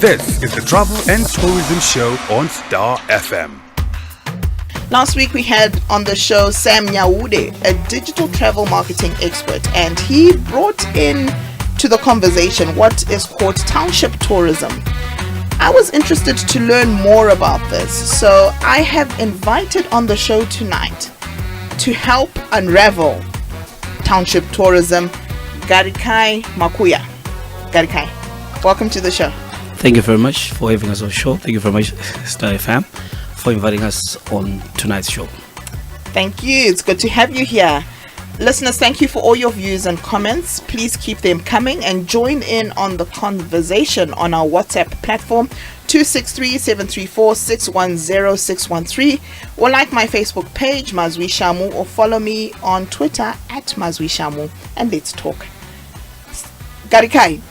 This is the Travel and Tourism Show on Star FM. Last week we had on the show Sam Nyawude, a digital travel marketing expert, and he brought in to the conversation what is called Township Tourism. I was interested to learn more about this, so I have invited on the show tonight to help unravel Township Tourism, Garikayi Makuyah. Garikayi, welcome to the show. Thank you very much for having us on the show. Thank you very much, Star FM, for inviting us on tonight's show. Thank you. It's good to have you here. Listeners, thank you for all your views and comments. Please keep them coming and join in on the conversation on our WhatsApp platform 263-734-610-613, or like my Facebook page Mazwi Shamu, or follow me on Twitter at Mazwi Shamu, and let's talk. Garikayi.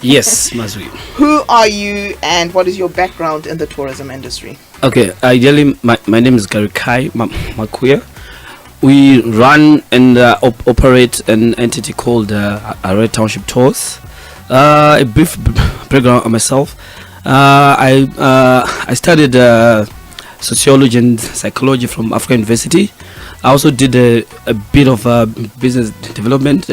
Yes, Mazwi. Who are you and what is your background in the tourism industry? Okay, ideally my name is Garikayi Makuyah. We run and operate an entity called Red Township Tours. A brief background on myself. I studied sociology and psychology from Africa University. I also did a bit of business development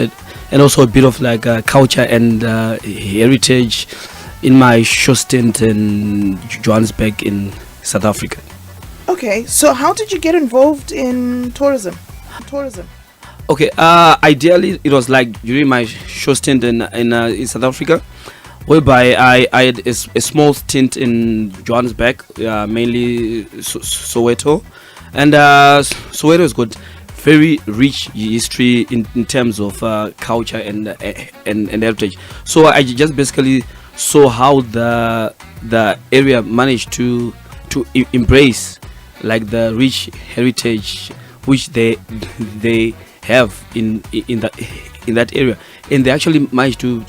and also a bit of culture and heritage in my short stint in Johannesburg in South Africa. Okay, so how did you get involved in tourism? Okay, ideally it was during my short stint in South Africa, whereby I had a small stint in Johannesburg, mainly Soweto, and Soweto has got very rich history in terms of culture and heritage. So I just basically saw how the area managed to embrace the rich heritage which they have in that area, and they actually managed to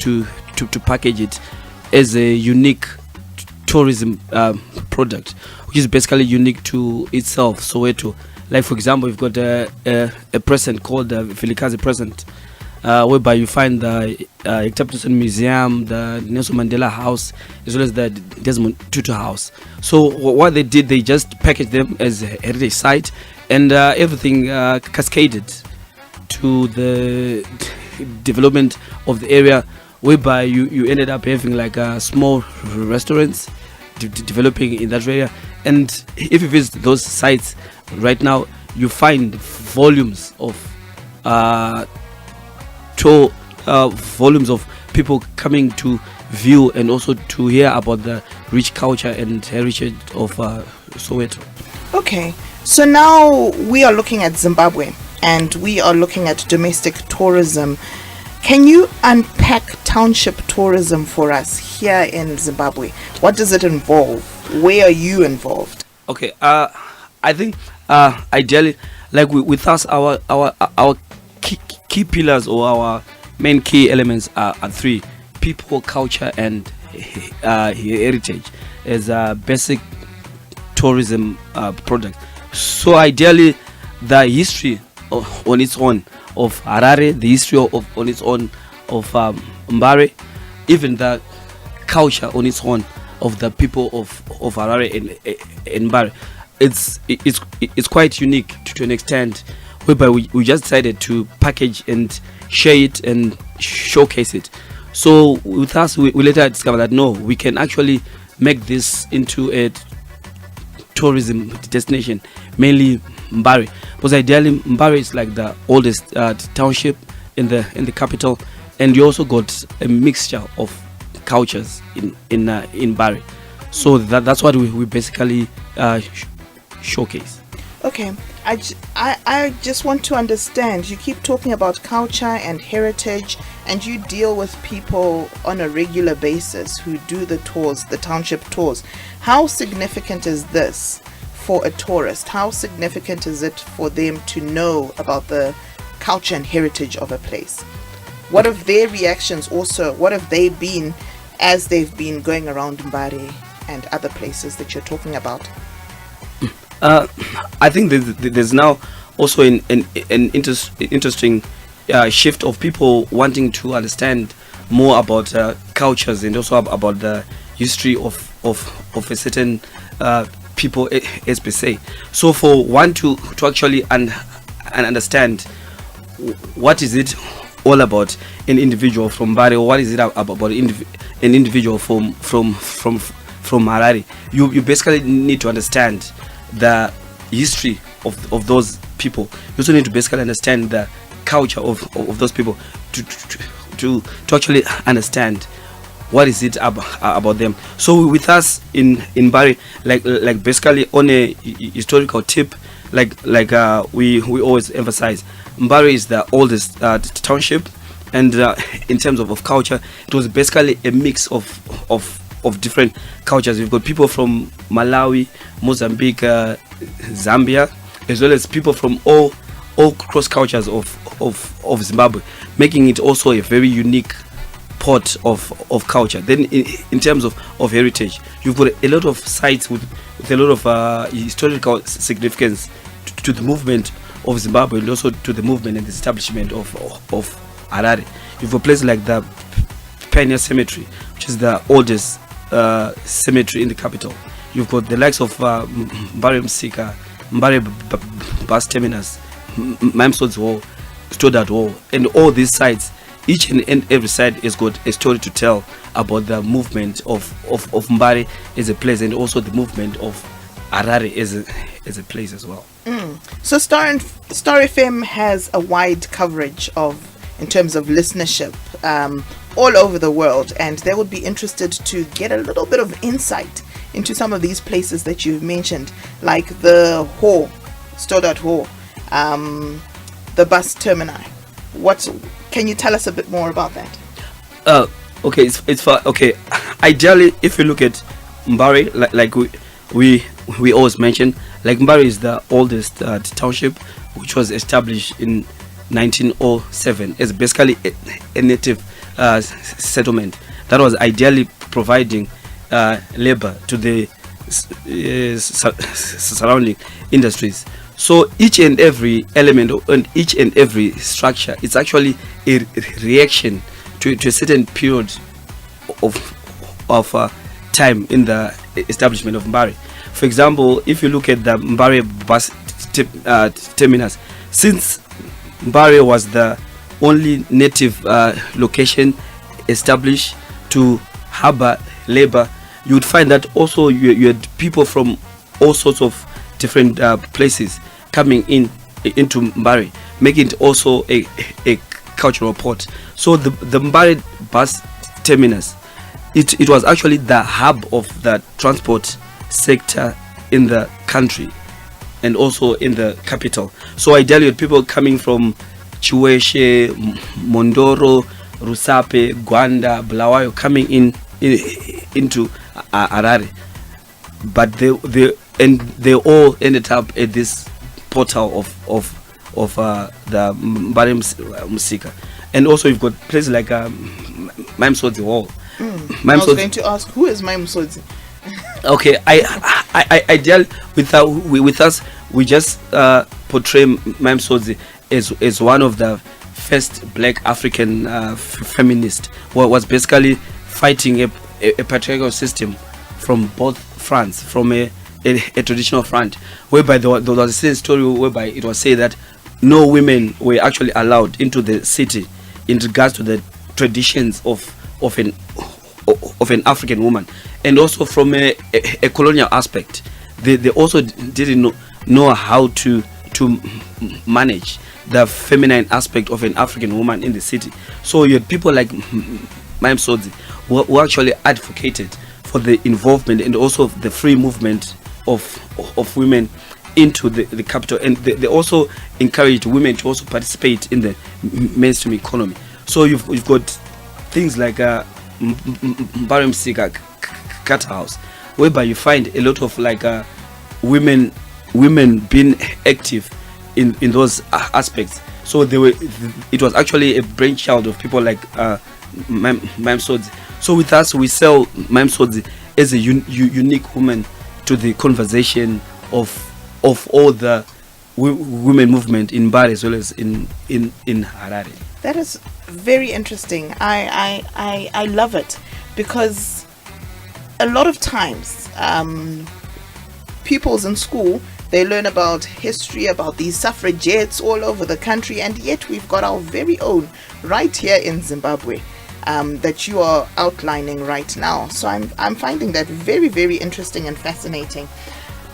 package it as a unique tourism product, which is basically unique to itself, Soweto. Like for example, we've got a present called the Vilikazi present, whereby you find the Hector Peterson Museum, the Nelson Mandela House, as well as the Desmond Tutu House. So what they did, they just packaged them as a heritage site, and everything cascaded to the development of the area, whereby you ended up having small restaurants developing in that area. And if you visit those sites right now, you find volumes of volumes of people coming to view and also to hear about the rich culture and heritage of Soweto. Okay, so now we are looking at Zimbabwe and we are looking at domestic tourism. Can you unpack township tourism for us here in Zimbabwe? What does it involve? Where are you involved? Okay, I think ideally, with us, our key pillars or our main key elements are three: people, culture, and heritage as a basic tourism product. So ideally, the history on its own of Harare, the history on its own of Mbare, even the culture on its own of the people of Harare and Mbare, it's quite unique to an extent, whereby we just decided to package and share it and showcase it. So with us, we later discovered that no, we can actually make this into a tourism destination, mainly Mbare, because ideally Mbare is the oldest township in the capital, and you also got a mixture of cultures in Mbare. So that's what we basically showcase. Okay, I just want to understand. You keep talking about culture and heritage, and you deal with people on a regular basis who do the tours, the township tours. How significant is this for a tourist? How significant is it for them to know about the culture and heritage of a place? What have their reactions also? What have they been as they've been going around Mbare and other places that you're talking about? I think there's now also an interesting shift of people wanting to understand more about cultures and also about the history of a certain people, as per se. So for one to actually and understand what is it all about an individual from Bari, or what is it about an individual from Harare, you basically need to understand the history of those people. You also need to basically understand the culture of those people to actually understand what is it about them. So with us in Bari, like basically on a historical tip, we always emphasize, Bari is the oldest township, and in terms of culture, it was basically a mix of different cultures. We've got people from Malawi, Mozambique, Zambia, as well as people from all cross cultures of Zimbabwe, making it also a very unique pot of culture. Then in terms of heritage, you've got a lot of sites with a lot of historical significance to the movement of Zimbabwe, and also to the movement and the establishment of Harare. You've got places like the Pioneer Cemetery, which is the oldest cemetery in the capital. You've got the likes of Mbare Msika, Mbare Bus Terminus, Mamsod's Wall, Stoddard Wall, and all these sites, each and every site has got a story to tell about the movement of Mbare as a place, and also the movement of Harare as a place as well. So Star FM has a wide coverage in terms of listenership all over the world, and they would be interested to get a little bit of insight into some of these places that you've mentioned, like the Hall, Stoddard Hall, the bus termini. What can you tell us a bit more about that? Okay, it's far. Okay, ideally, if you look at Mbare, like we always mention, like Mbare is the oldest township, which was established in 1907 as basically a native settlement that was ideally providing labor to the surrounding industries. So each and every element and each and every structure, it's actually a reaction to a certain period of time in the establishment of Mbare. For example, if you look at the Mbare bus terminus, since Mbare was the only native location established to harbor labor, you would find that also you had people from all sorts of different places coming into Mbare, making it also a cultural port. So the Mbare bus terminus, it was actually the hub of the transport sector in the country and also in the capital. So ideally, with people coming from Chiweshe, Mondoro, Rusape, Gwanda, Bulawayo coming into Harare, but they all ended up at this portal of the Mbare Msika. And also you've got places like Mamsodzi Hall. I was going to ask, who is Mamsodzi? Okay, I deal with us. We just portray Mamsodzi as one of the first Black African feminists who was basically fighting a patriarchal system from both fronts, from a traditional front, whereby there was a certain story whereby it was said that no women were actually allowed into the city in regards to the traditions of an African woman, and also from a colonial aspect, they also didn't know how to manage the feminine aspect of an African woman in the city. So you had people like Mamsodzi who actually advocated for the involvement and also the free movement of women into the capital, and they also encouraged women to also participate in the mainstream economy. So you've got things like Mbare Msika Cat House, whereby you find a lot of women being active in those aspects. So it was actually a brainchild of people like Mamsodzi. So with us, we sell Mamsodzi as a unique woman to the conversation of all the women movement in Mbare as well as in Harare. That is very interesting. I love it, because a lot of times, pupils in school, they learn about history, about these suffragettes all over the country, and yet we've got our very own right here in Zimbabwe that you are outlining right now. So I'm finding that very, very interesting and fascinating.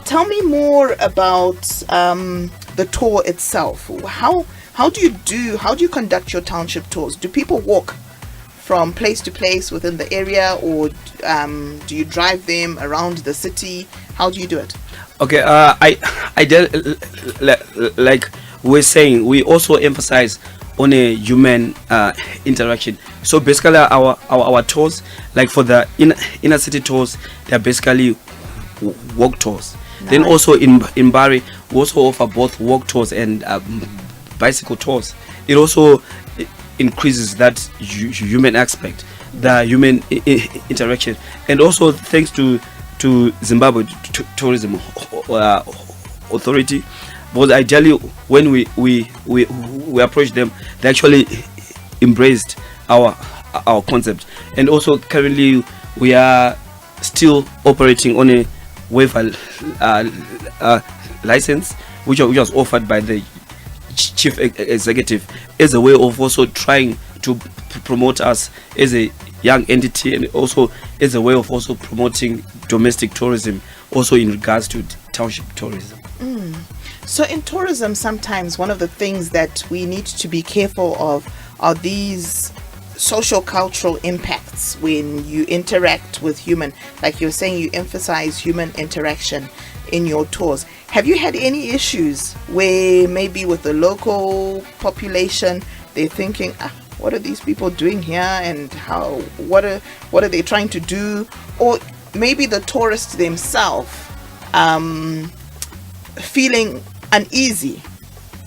Tell me more about the tour itself. How do you conduct your township tours? Do people walk from place to place within the area, or do you drive them around the city? How do you do it? Okay, like we're saying, we also emphasize on a human interaction. So basically, our tours, like for the inner city tours, they're basically walk tours. Nice. Then also in Bari, we also offer both walk tours and bicycle tours. It also increases that human aspect, the human interaction, and also thanks to Zimbabwe Tourism Authority, because ideally when we approached them, they actually embraced our concept. And also currently we are still operating on a waiver license, which was offered by the chief executive, as a way of also trying to promote us as a young entity, and also as a way of also promoting domestic tourism, also in regards to township tourism. So in tourism, sometimes one of the things that we need to be careful of are these social cultural impacts when you interact with human. Like you're saying, you emphasize human interaction in your tours. Have you had any issues where maybe with the local population, they're thinking, what are these people doing here, and what are they trying to do? Or maybe the tourists themselves feeling uneasy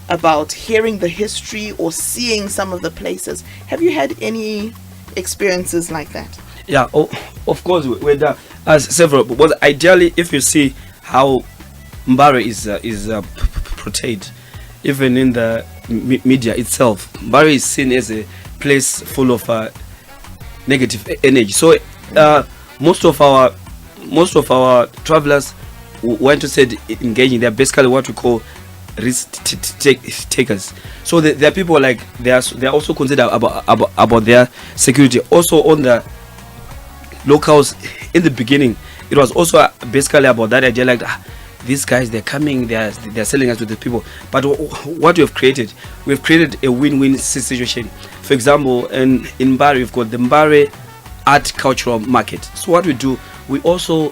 about hearing the history or seeing some of the places. Have you had any experiences like that? Yeah, of course, with several. But ideally, if you see how Mbare is portrayed, even in the media itself, Mbare is seen as a place full of negative energy. So most of our travelers want to say engaging. They're basically what we call risk takers. So there are people like they are also considered about their security. Also on the locals in the beginning, it was also basically about that idea, like these guys, they're coming, they're selling us to the people. But what we've created a win-win situation. For example, in Mbare, we've got the Mbare Art Cultural Market. So what we do, we also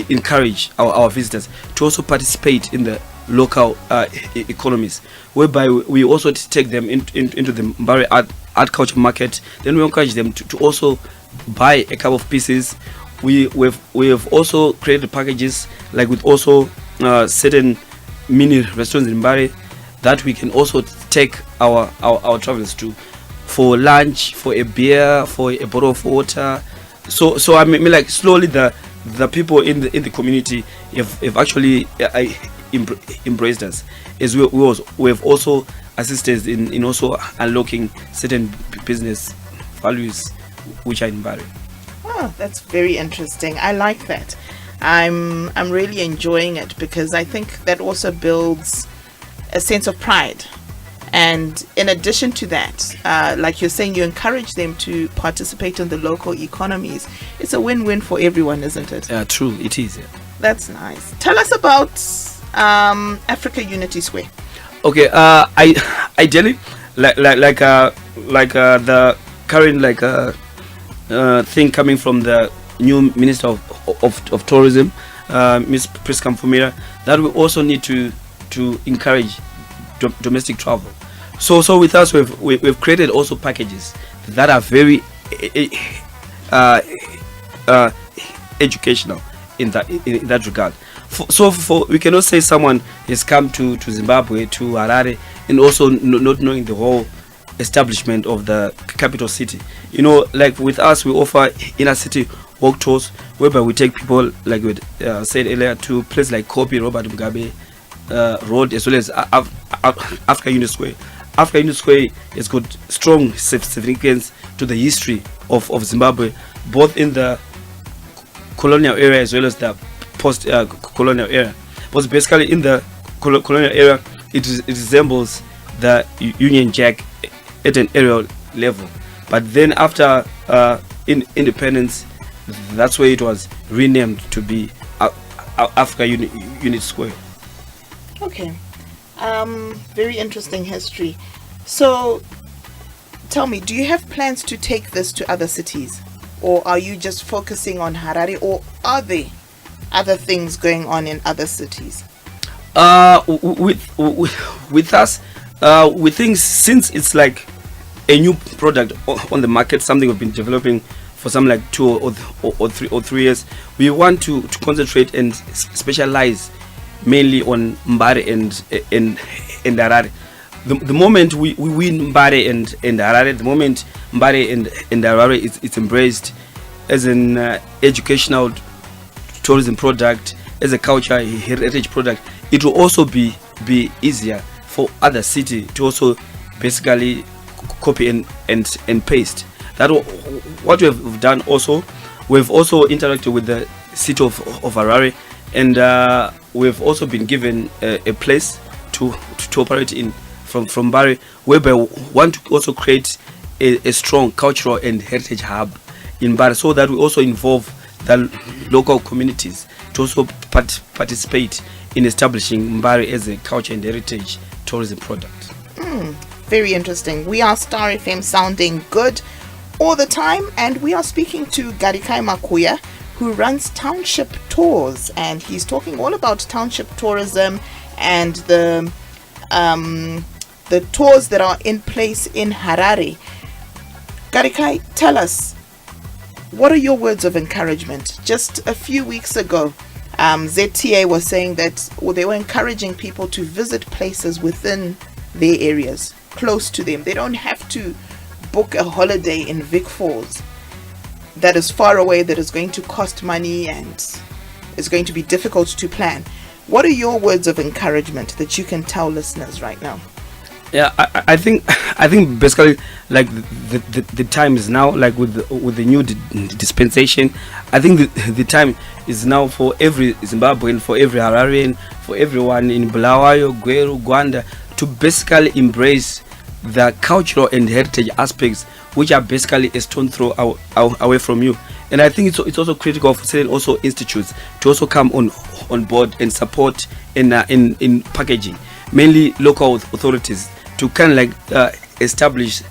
encourage our visitors to also participate in the local economies, whereby we also take them into the Mbare Art Culture Market. Then we encourage them to also buy a couple of pieces. We have also created packages, like with also certain mini restaurants in Mbare that we can also take our travelers to for lunch, for a beer, for a bottle of water. So I mean, like slowly the people in the community have actually embraced us, as we have also assisted in also unlocking certain business values which are in Mbare. Oh, that's very interesting. I like that. I'm really enjoying it, because I think that also builds a sense of pride. And in addition to that, like you're saying, you encourage them to participate in the local economies. It's a win-win for everyone, isn't it? True, it is. Yeah. That's nice. Tell us about Africa Unity Square. Okay, ideally, like the current thing coming from the new Minister of Tourism, Ms. Priska Mfumira, that we also need to encourage domestic travel. So with us, we've created also packages that are very educational in that regard. So we cannot say someone has come to Zimbabwe, to Harare, and also not knowing the whole establishment of the capital city. You know, like with us, we offer inner city walk tours, whereby we take people, like we said earlier, to places like Kopi, Robert Mugabe Road, as well as Africa Unity Square. Africa Unity Square has got strong significance to the history of Zimbabwe, both in the colonial era as well as the post-colonial era. But basically, in the colonial era, it resembles the Union Jack at an aerial level. But then after independence, that's where it was renamed to be Africa Unit Square. Okay. Very interesting history. So, tell me, do you have plans to take this to other cities? Or are you just focusing on Harare? Or are there other things going on in other cities? With us, we think since it's like a new product on the market, something we've been developing for some like 2 or 3 years, we want to concentrate and specialize mainly on Mbare and Harare. The moment we win Mbare and Harare, the moment Mbare and Harare it's embraced as an educational tourism product, as a culture heritage product, it will also be easier for other city to also basically copy and paste. That what we have done. Also, we've also interacted with the city of Harare, and we've also been given a place to operate in from Bari, whereby we want to also create a strong cultural and heritage hub in Bari, so that we also involve the local communities to also participate in establishing Mbari as a culture and heritage tourism product. Very interesting. We are Star FM sounding good all the time, and we are speaking to Garikayi Makuyah, who runs Township Tours, and he's talking all about Township Tourism and the tours that are in place in Harare. Garikayi, tell us, what are your words of encouragement? Just a few weeks ago, ZTA was saying that they were encouraging people to visit places within their areas, close to them. They don't have to book a holiday in Vic Falls that is far away, that is going to cost money and is going to be difficult to plan. What are your words of encouragement that you can tell listeners right now? Yeah, I think basically like the time is now, like with the new dispensation. I think the time is now for every Zimbabwean, for every Hararian, for everyone in Bulawayo, Gweru, Gwanda, to basically embrace the cultural and heritage aspects, which are basically a stone throw away from you. And I think it's also critical for certain also institutes to also come on board and support in packaging, mainly local authorities, to kind of like establish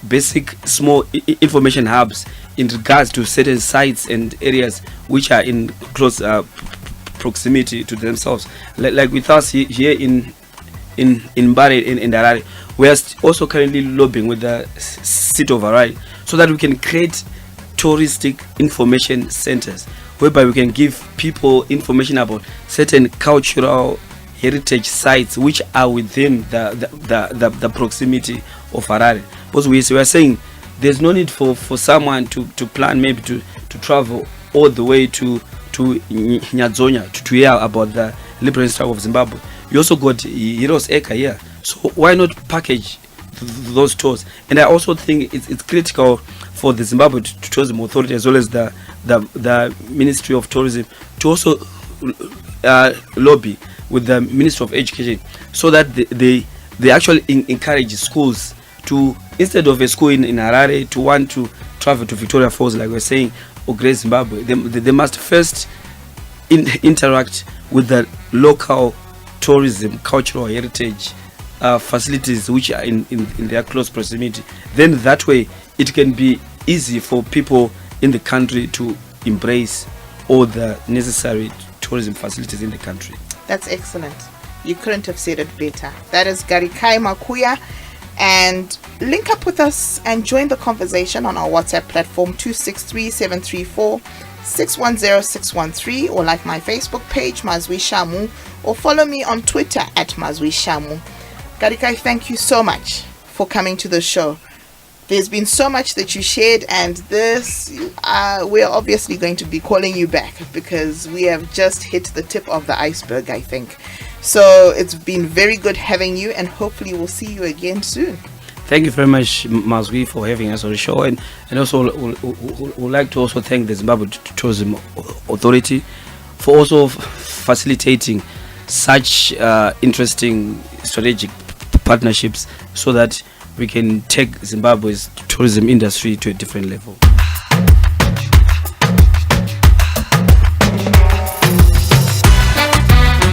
basic small information hubs in regards to certain sites and areas which are in close proximity to themselves. Like with us here in Mbare in Harare, we are also currently lobbying with the city of Harare so that we can create touristic information centers whereby we can give people information about certain cultural heritage sites which are within the proximity of Harare. Because we are saying there's no need for someone to plan maybe to travel all the way to Nyadzonya to hear about the liberation struggle of Zimbabwe. You also got Heroes Acre here, so why not package those tours? And I also think it's critical for the Zimbabwe Tourism Authority as well as the Ministry of Tourism to also lobby with the Ministry of Education so that they actually encourage schools to, instead of a school in Harare to want to travel to Victoria Falls, like we're saying, or Great Zimbabwe, they must first interact with the local tourism, cultural heritage facilities which are in their close proximity. Then that way it can be easy for people in the country to embrace all the necessary tourism facilities in the country. That's excellent. You couldn't have said it better. That is Garikayi Makuyah. And link up with us and join the conversation on our WhatsApp platform 263-734-610-613, or like my Facebook page Mazwi Shamu, or follow me on Twitter at Mazwi Shamu. Garikayi, thank you so much for coming to the show. There's been so much that you shared, and this we're obviously going to be calling you back because we have just hit the tip of the iceberg, I think. So it's been very good having you, and hopefully we'll see you again soon. Thank you very much, Mazwi, for having us on the show, and also would like to also thank the Zimbabwe Tourism Authority for also facilitating such interesting strategic partnerships so that we can take Zimbabwe's tourism industry to a different level.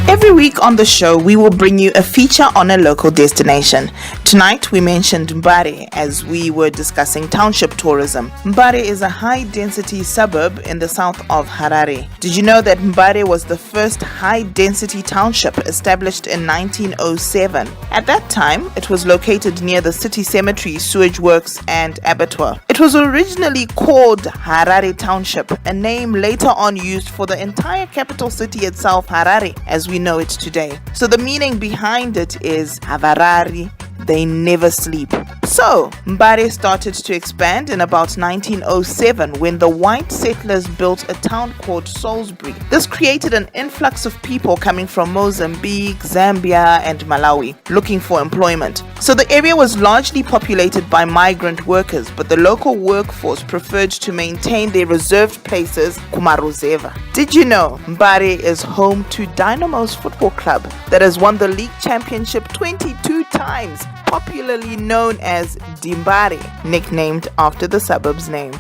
Every week on the show, we will bring you a feature on a local destination. Tonight, we mentioned Mbare as we were discussing township tourism. Mbare is a high-density suburb in the south of Harare. Did you know that Mbare was the first high-density township established in 1907? At that time, it was located near the city cemetery, sewage works, and abattoir. It was originally called Harare Township, a name later on used for the entire capital city itself, Harare, as we know it today. So the meaning behind it is Havarari, they never sleep. So, Mbare started to expand in about 1907 when the white settlers built a town called Salisbury. This created an influx of people coming from Mozambique, Zambia, and Malawi looking for employment. So the area was largely populated by migrant workers, but the local workforce preferred to maintain their reserved places, Kumaruzeva. Did you know Mbare is home to Dynamo's football club that has won the league championship 22 times, popularly known as Dimbare, nicknamed after the suburb's name.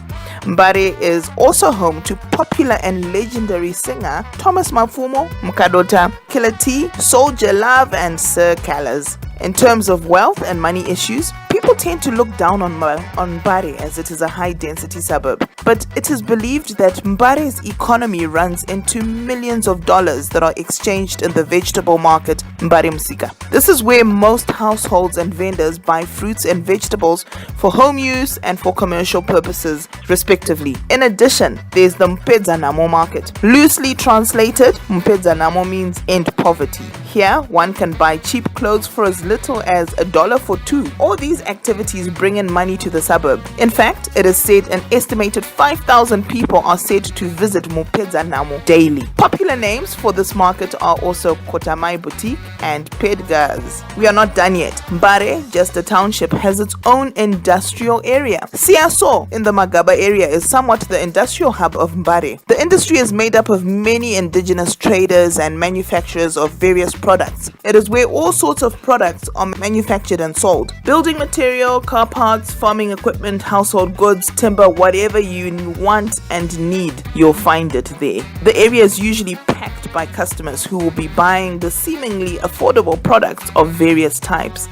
Mbare is also home to popular and legendary singer Thomas Mafumo, Mukadota, Killer T, Soldier Love, and Sir Callas. In terms of wealth and money issues, people tend to look down on Mbare as it is a high-density suburb. But it is believed that Mbare's economy runs into millions of dollars that are exchanged in the vegetable market, Mbare Msika. This is where most households and vendors buy fruits and vegetables for home use and for commercial purposes, respectively. In addition, there's the Mpedzanamo market. Loosely translated, Mpedzanamo means end poverty. Here, one can buy cheap clothes for as little as $1 for two. All these activities bring in money to the suburb. In fact, it is said an estimated 5,000 people are said to visit Mpedzanamo daily. Popular names for this market are also Kotamai Boutique and Pedgaz. We are not done yet. Mbare, just a township, has its own industrial area. Siaso in the Magaba area is somewhat the industrial hub of Mbare. The industry is made up of many indigenous traders and manufacturers of various products. It is where all sorts of products are manufactured and sold. Building material, car parts, farming equipment, household goods, timber, whatever you want and need, you'll find it there. The area is usually packed by customers who will be buying the seemingly affordable products of various types.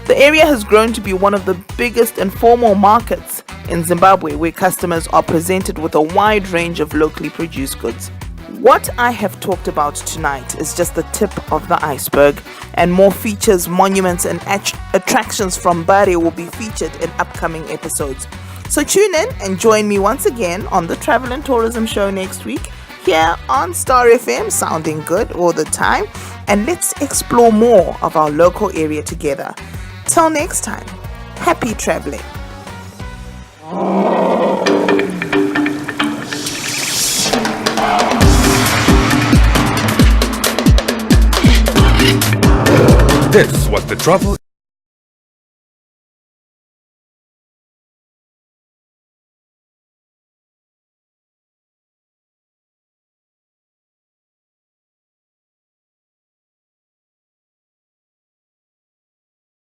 The area has grown to be one of the biggest informal markets in Zimbabwe, where customers are presented with a wide range of locally produced goods. What I have talked about tonight is just the tip of the iceberg, and more features, monuments, and attractions from Mbare will be featured in upcoming episodes. So tune in and join me once again on the Travel and Tourism Show next week, here on Star FM, sounding good all the time, and let's explore more of our local area together. Till next time, happy traveling. This was the Travel